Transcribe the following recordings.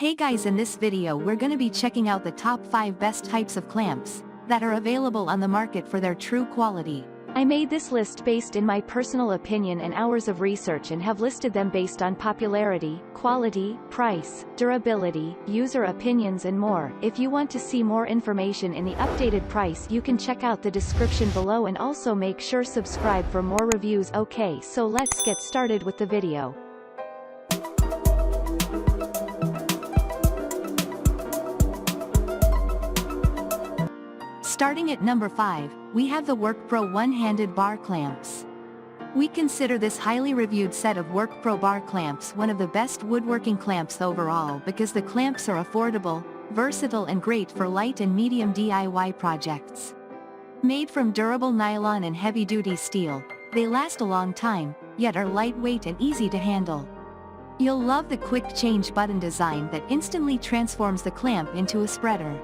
Hey guys, in this video we're gonna be checking out the top 5 best types of clamps that are available on the market for their true quality. I made this list based in my personal opinion and hours of research and have listed them based on popularity, quality, price, durability, user opinions and more. If you want to see more information in the updated price, you can check out the description below and also make sure subscribe for more reviews. Okay, so let's get started with the video. Starting at number 5, we have the WorkPro one-handed bar clamps. We consider this highly reviewed set of WorkPro bar clamps one of the best woodworking clamps overall because the clamps are affordable, versatile and great for light and medium DIY projects. Made from durable nylon and heavy-duty steel, they last a long time, yet are lightweight and easy to handle. You'll love the quick change button design that instantly transforms the clamp into a spreader.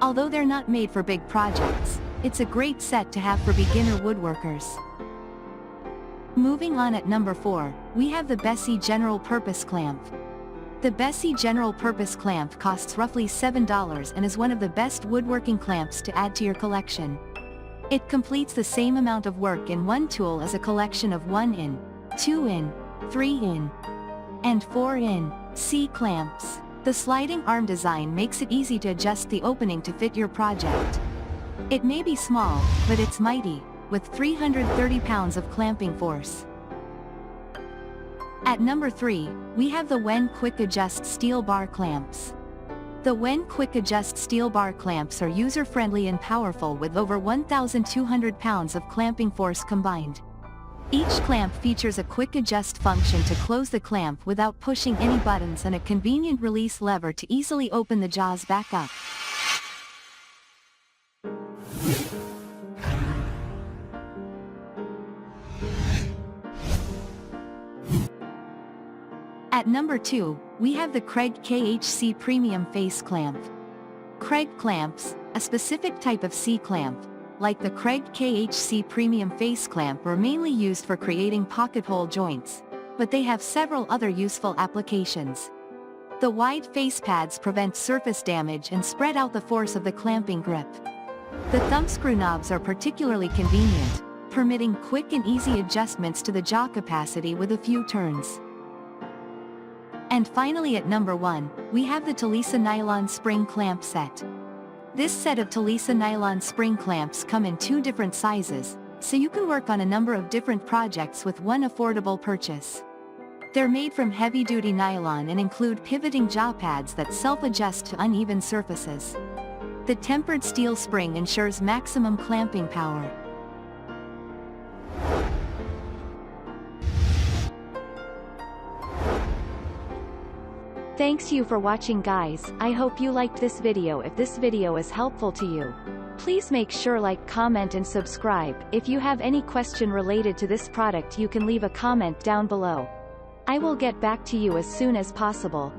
Although they're not made for big projects, it's a great set to have for beginner woodworkers. Moving on at number 4, we have the Bessey General Purpose Clamp. The Bessey General Purpose Clamp costs roughly $7 and is one of the best woodworking clamps to add to your collection. It completes the same amount of work in one tool as a collection of 1-in, 2-in, 3-in, and 4-in C clamps. The sliding arm design makes it easy to adjust the opening to fit your project. It may be small, but it's mighty, with 330 pounds of clamping force. At number 3, we have the Wen Quick Adjust Steel Bar Clamps. The Wen Quick Adjust Steel Bar Clamps are user-friendly and powerful with over 1,200 pounds of clamping force combined. Each clamp features a quick adjust function to close the clamp without pushing any buttons and a convenient release lever to easily open the jaws back up. At number 2, we have the Kreg KHC Premium Face Clamp. Kreg clamps, a specific type of C-clamp, like the Kreg KHC Premium Face Clamp, are mainly used for creating pocket hole joints, but they have several other useful applications. The wide face pads prevent surface damage and spread out the force of the clamping grip. The thumbscrew knobs are particularly convenient, permitting quick and easy adjustments to the jaw capacity with a few turns. And finally at number 1, we have the Tolesa Nylon Spring Clamp Set. This set of Tolesa nylon spring clamps come in 2 different sizes, so you can work on a number of different projects with one affordable purchase. They're made from heavy-duty nylon and include pivoting jaw pads that self-adjust to uneven surfaces. The tempered steel spring ensures maximum clamping power. Thanks you for watching guys. I hope you liked this video. If this video is helpful to you, please make sure like, comment and subscribe. If you have any question related to this product, you can leave a comment down below. I will get back to you as soon as possible.